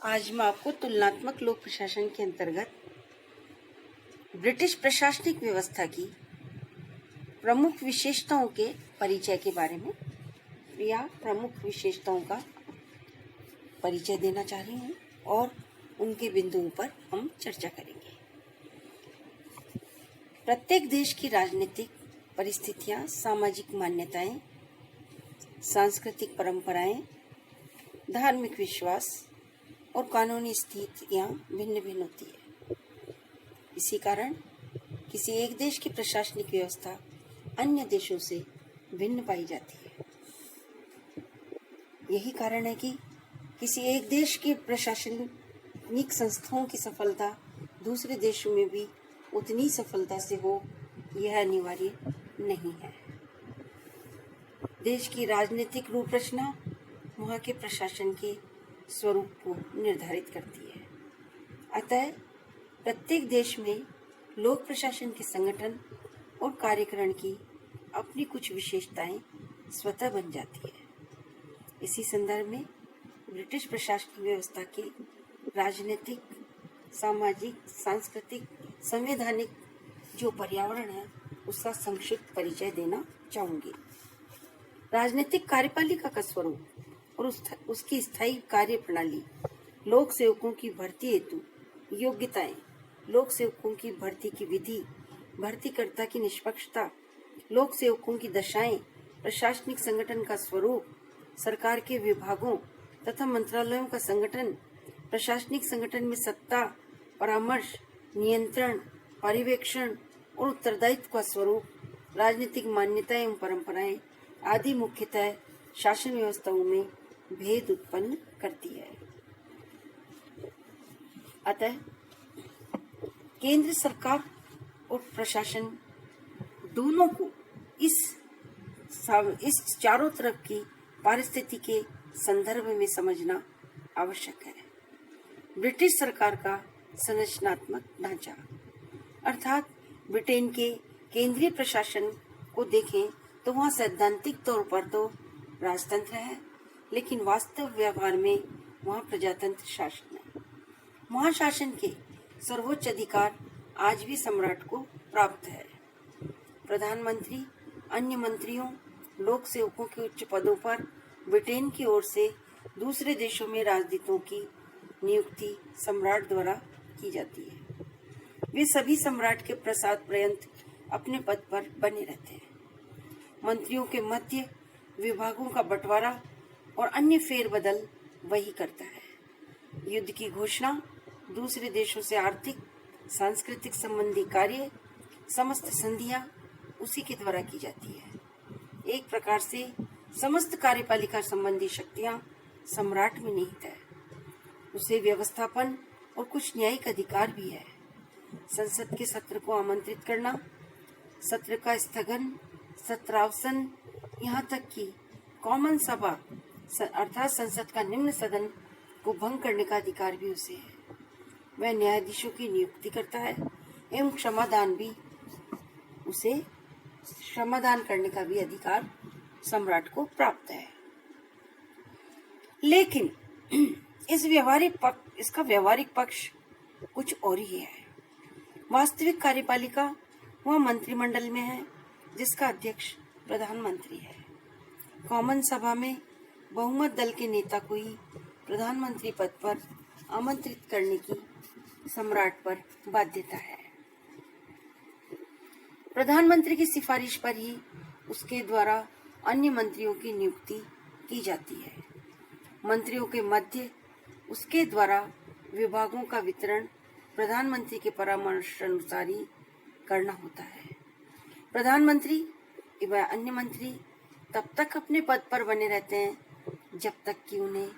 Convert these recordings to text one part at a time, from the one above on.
आज मैं आपको तुलनात्मक लोक प्रशासन के अंतर्गत ब्रिटिश प्रशासनिक व्यवस्था की प्रमुख विशेषताओं के परिचय के बारे में या प्रमुख विशेषताओं का परिचय देना चाह रही हूँ और उनके बिंदुओं पर हम चर्चा करेंगे। प्रत्येक देश की राजनीतिक परिस्थितियाँ, सामाजिक मान्यताएं, सांस्कृतिक परंपराएं, धार्मिक विश्वास और कानूनी स्थितियाँ भिन्न भिन्न होती है। इसी कारण किसी एक देश की प्रशासनिक व्यवस्था अन्य देशों से भिन्न पाई जाती है। यही कारण है कि किसी एक देश की प्रशासनिक संस्थाओं की सफलता दूसरे देशों में भी उतनी सफलता से हो, यह अनिवार्य नहीं है। देश की राजनीतिक रूपरचना वहाँ के प्रशासन के स्वरूप को निर्धारित करती है। अतः प्रत्येक देश में लोक प्रशासन के संगठन और कार्यकरण की अपनी कुछ विशेषताएं स्वतः बन जाती है। इसी संदर्भ में ब्रिटिश प्रशासनिक व्यवस्था के राजनीतिक, सामाजिक, सांस्कृतिक, संवैधानिक जो पर्यावरण है उसका संक्षिप्त परिचय देना चाहूंगी। राजनीतिक कार्यपालिका का स्वरूप और उसकी स्थायी कार्य प्रणाली, लोक सेवकों की भर्ती हेतु योग्यताएं, लोक सेवकों की भर्ती की विधि, भर्तीकर्ता की निष्पक्षता, लोक सेवकों की दशाएं, प्रशासनिक संगठन का स्वरूप, सरकार के विभागों तथा मंत्रालयों का संगठन, प्रशासनिक संगठन में सत्ता, परामर्श, नियंत्रण, पर्यवेक्षण और उत्तरदायित्व का स्वरूप, राजनीतिक मान्यताएं एवं परंपराएं आदि मुख्यतः शासन व्यवस्थाओं में भेद उत्पन्न करती है। अतः केंद्र सरकार और प्रशासन दोनों को इस चारों तरफ की परिस्थिति के संदर्भ में समझना आवश्यक है। ब्रिटिश सरकार का संरचनात्मक ढांचा, अर्थात ब्रिटेन के केंद्रीय प्रशासन को देखें तो वहाँ सैद्धांतिक तौर पर तो राजतंत्र है, लेकिन वास्तव व्यवहार में वहाँ प्रजातंत्र शासन है। महाशासन के सर्वोच्च अधिकार आज भी सम्राट को प्राप्त है। प्रधानमंत्री, अन्य मंत्रियों, लोक सेवकों के उच्च पदों पर ब्रिटेन की ओर से दूसरे देशों में राजदूतों की नियुक्ति सम्राट द्वारा की जाती है। वे सभी सम्राट के प्रसाद पर्यंत अपने पद पर बने रहते हैं। मंत्रियों के मध्य विभागों का बंटवारा और अन्य फेरबदल वही करता है। युद्ध की घोषणा, दूसरे देशों से आर्थिक, सांस्कृतिक संबंधी कार्य, समस्त संधियां उसी के द्वारा की जाती है। एक प्रकार से समस्त कार्यपालिका संबंधी शक्तियां सम्राट में निहित है। उसे व्यवस्थापन और कुछ न्यायिक अधिकार भी है। संसद के सत्र को आमंत्रित करना, सत्र का स्थगन, सत्रावसान, यहाँ तक कि कॉमन सभा अर्थात संसद का निम्न सदन को भंग करने का अधिकार भी उसे है। वह न्यायाधीशों की नियुक्ति करता है एवं क्षमादान करने का भी अधिकार सम्राट को प्राप्त है। लेकिन इसका व्यवहारिक पक्ष कुछ और ही है। वास्तविक कार्यपालिका वह मंत्रिमंडल में है जिसका अध्यक्ष प्रधानमंत्री है। कॉमन सभा में बहुमत दल के नेता को ही प्रधानमंत्री पद पर आमंत्रित करने की सम्राट पर बाध्यता है। प्रधानमंत्री की सिफारिश पर ही उसके द्वारा अन्य मंत्रियों की नियुक्ति की जाती है। मंत्रियों के मध्य उसके द्वारा विभागों का वितरण प्रधानमंत्री के परामर्श अनुसार ही करना होता है। प्रधानमंत्री एवं अन्य मंत्री तब तक अपने पद पर बने रहते हैं जब तक कि उन्हें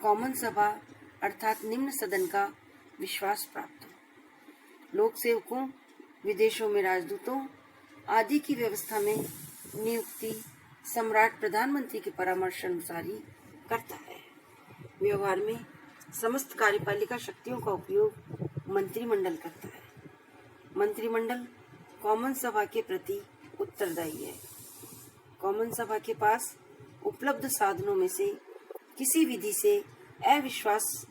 कॉमन सभा अर्थात निम्न सदन का विश्वास प्राप्त हो। लोक सेवकों, विदेशों में राजदूतों आदि की व्यवस्था में नियुक्ति सम्राट प्रधानमंत्री के परामर्श अनुसार ही करता है। व्यवहार में समस्त कार्यपालिका शक्तियों का उपयोग मंत्रिमंडल करता है। मंत्रिमंडल कॉमन सभा के प्रति उत्तरदायी है। कॉमन सभा के पास उपलब्ध साधनों में से किसी विधि से अविश्वास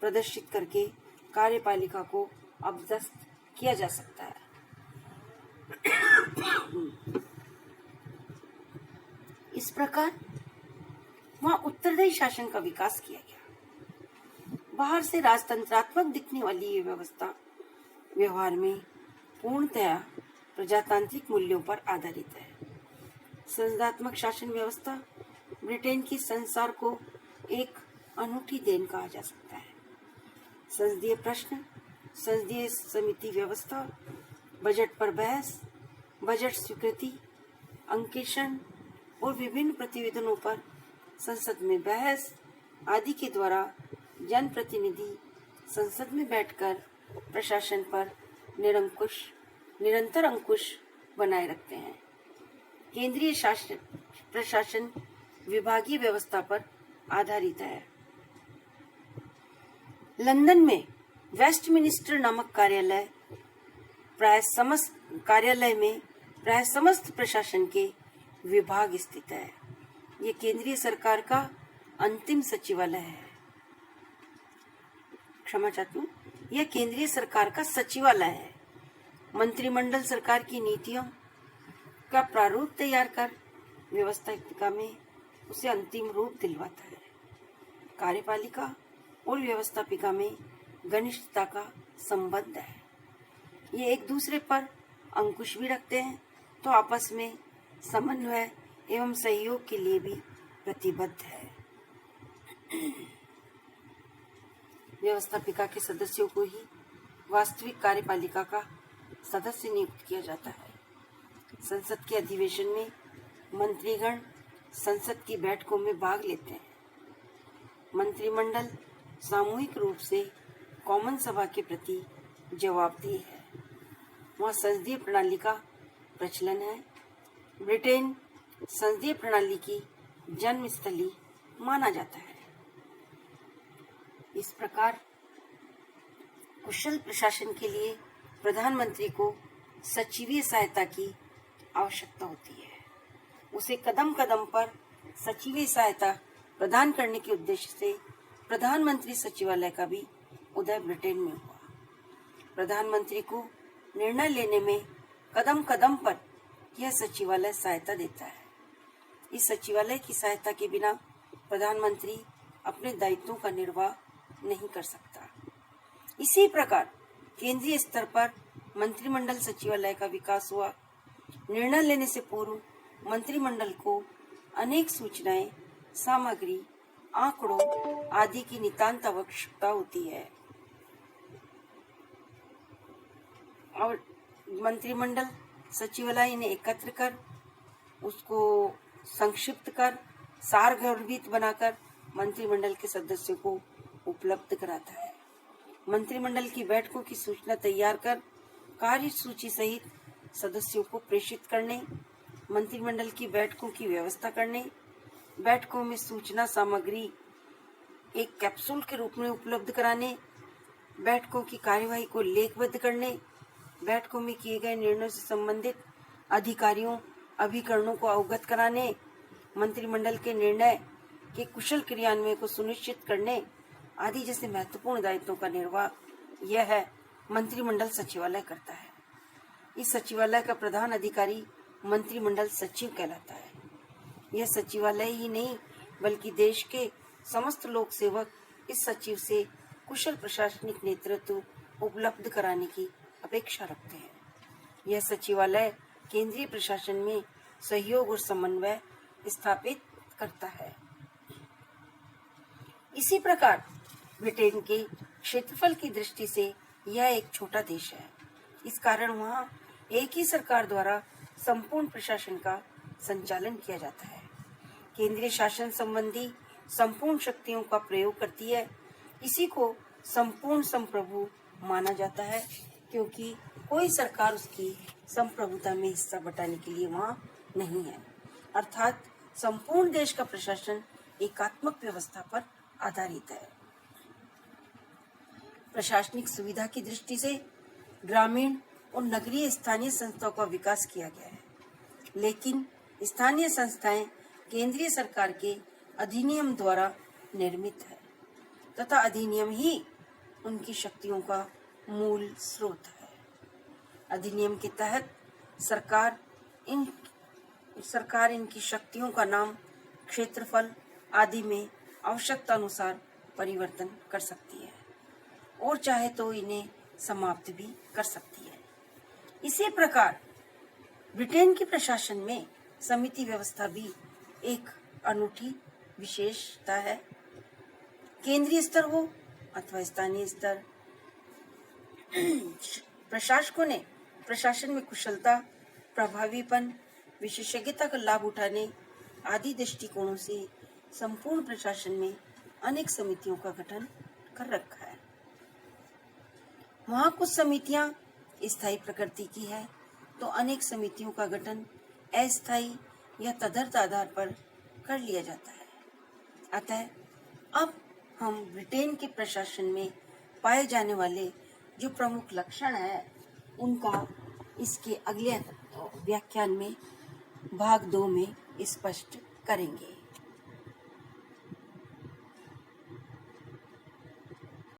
प्रदर्शित करके कार्यपालिका को अभ्यस्त किया जा सकता है। इस प्रकार वहां उत्तरदायी शासन का विकास किया गया। बाहर से राजतंत्रात्मक दिखने वाली ये व्यवस्था व्यवहार में पूर्णतया प्रजातांत्रिक मूल्यों पर आधारित है। संसदात्मक शासन व्यवस्था ब्रिटेन की संसार को एक अनूठी देन कहा जा सकता है। संसदीय प्रश्न, संसदीय समिति व्यवस्था, बजट पर बहस, बजट स्वीकृति, अंकेक्षण और विभिन्न प्रतिवेदनों पर संसद में बहस आदि के द्वारा जनप्रतिनिधि संसद में बैठकर प्रशासन पर निरंतर अंकुश बनाए रखते हैं। केंद्रीय प्रशासन विभागीय व्यवस्था पर आधारित है। लंदन में वेस्टमिनिस्टर नामक कार्यालय में प्राय समस्त प्रशासन के विभाग स्थित है। ये केंद्रीय सरकार का अंतिम सचिवालय है। क्षमा चाहती हूँ, यह केंद्रीय सरकार का सचिवालय है। मंत्रिमंडल सरकार की नीतियों का प्रारूप तैयार कर व्यवस्थापिका में उसे अंतिम रूप दिलवाता है। कार्यपालिका और व्यवस्थापिका में घनिष्ठता का संबंध है। ये एक दूसरे पर अंकुश भी रखते हैं तो आपस में समन्वय एवं सहयोग के लिए भी प्रतिबद्ध है। व्यवस्थापिका के सदस्यों को ही वास्तविक कार्यपालिका का सदस्य नियुक्त किया जाता है। संसद के अधिवेशन में मंत्रीगण संसद की बैठकों में भाग लेते हैं। मंत्रिमंडल सामूहिक रूप से कॉमन सभा के प्रति जवाबदेह है। वहाँ संसदीय प्रणाली का प्रचलन है। ब्रिटेन संसदीय प्रणाली की जन्मस्थली माना जाता है। इस प्रकार कुशल प्रशासन के लिए प्रधानमंत्री को सचिवीय सहायता की आवश्यकता होती है। उसे कदम कदम पर सचिवीय सहायता प्रदान करने के उद्देश्य से प्रधानमंत्री सचिवालय का भी उदय ब्रिटेन में हुआ। प्रधानमंत्री को निर्णय लेने में कदम कदम पर यह सचिवालय सहायता देता है। इस सचिवालय की सहायता के बिना प्रधानमंत्री अपने दायित्वों का निर्वाह नहीं कर सकता। इसी प्रकार केंद्रीय स्तर पर मंत्रिमंडल सचिवालय का विकास हुआ। निर्णय लेने से पूर्व मंत्रिमंडल को अनेक सूचनाएं, सामग्री, आंकड़ों आदि की नितांत आवश्यकता होती है और मंत्रिमंडल सचिवालय इन्हें एकत्र कर उसको संक्षिप्त कर सारगर्भित बनाकर मंत्रिमंडल के सदस्यों को उपलब्ध कराता है। मंत्रिमंडल की बैठकों की सूचना तैयार कर कार्य सूची सहित सदस्यों को प्रेषित करने, मंत्रिमंडल की बैठकों की व्यवस्था करने, बैठकों में सूचना सामग्री एक कैप्सूल के रूप में उपलब्ध कराने, बैठकों की कार्यवाही को लेखबद्ध करने, बैठकों में किए गए निर्णयों से संबंधित अधिकारियों अभिकरणों को अवगत कराने, मंत्रिमंडल के निर्णय के कुशल क्रियान्वयन को सुनिश्चित करने आदि जैसे महत्वपूर्ण दायित्वों का निर्वाह यह मंत्रिमंडल सचिवालय करता है। इस सचिवालय का प्रधान अधिकारी मंत्रिमंडल सचिव कहलाता है। यह सचिवालय ही नहीं बल्कि देश के समस्त लोक सेवक इस सचिव से कुशल प्रशासनिक नेतृत्व उपलब्ध कराने की अपेक्षा रखते हैं। यह सचिवालय केंद्रीय प्रशासन में सहयोग और समन्वय स्थापित करता है। इसी प्रकार ब्रिटेन के क्षेत्रफल की दृष्टि से यह एक छोटा देश है। इस कारण वहाँ एक ही सरकार द्वारा संपूर्ण प्रशासन का संचालन किया जाता है। केंद्रीय शासन संबंधी संपूर्ण शक्तियों का प्रयोग करती है। इसी को संपूर्ण संप्रभु माना जाता है क्योंकि कोई सरकार उसकी संप्रभुता में हिस्सा बटाने के लिए वहाँ नहीं है। अर्थात संपूर्ण देश का प्रशासन एकात्मक व्यवस्था पर आधारित है। प्रशासनिक सुविधा की दृष्टि से ग्रामीण और नगरीय स्थानीय संस्थाओं का विकास किया गया है, लेकिन स्थानीय संस्थाएं केंद्रीय सरकार के अधिनियम द्वारा निर्मित है। तथा अधिनियम ही उनकी शक्तियों का मूल स्रोत है। अधिनियम के तहत सरकार इनकी शक्तियों का नाम, क्षेत्रफल आदि में आवश्यकता अनुसार परिवर्तन कर सकती है और चाहे तो इन्हें समाप्त भी कर सकती है। इसी प्रकार ब्रिटेन के प्रशासन में समिति व्यवस्था भी एक अनूठी विशेषता है। केंद्रीय स्तर हो अथवा स्थानीय स्तर, प्रशासकों ने प्रशासन में कुशलता, प्रभावीपन, विशेषज्ञता का लाभ उठाने आदि दृष्टिकोणों से संपूर्ण प्रशासन में अनेक समितियों का गठन कर रखा है। वहाँ कुछ समितियां स्थायी प्रकृति की है तो अनेक समितियों का गठन अस्थायी या तदर्थ आधार पर कर लिया जाता है। अतः अब हम ब्रिटेन के प्रशासन में पाए जाने वाले जो प्रमुख लक्षण है उनका इसके अगले व्याख्यान में भाग 2 में स्पष्ट करेंगे।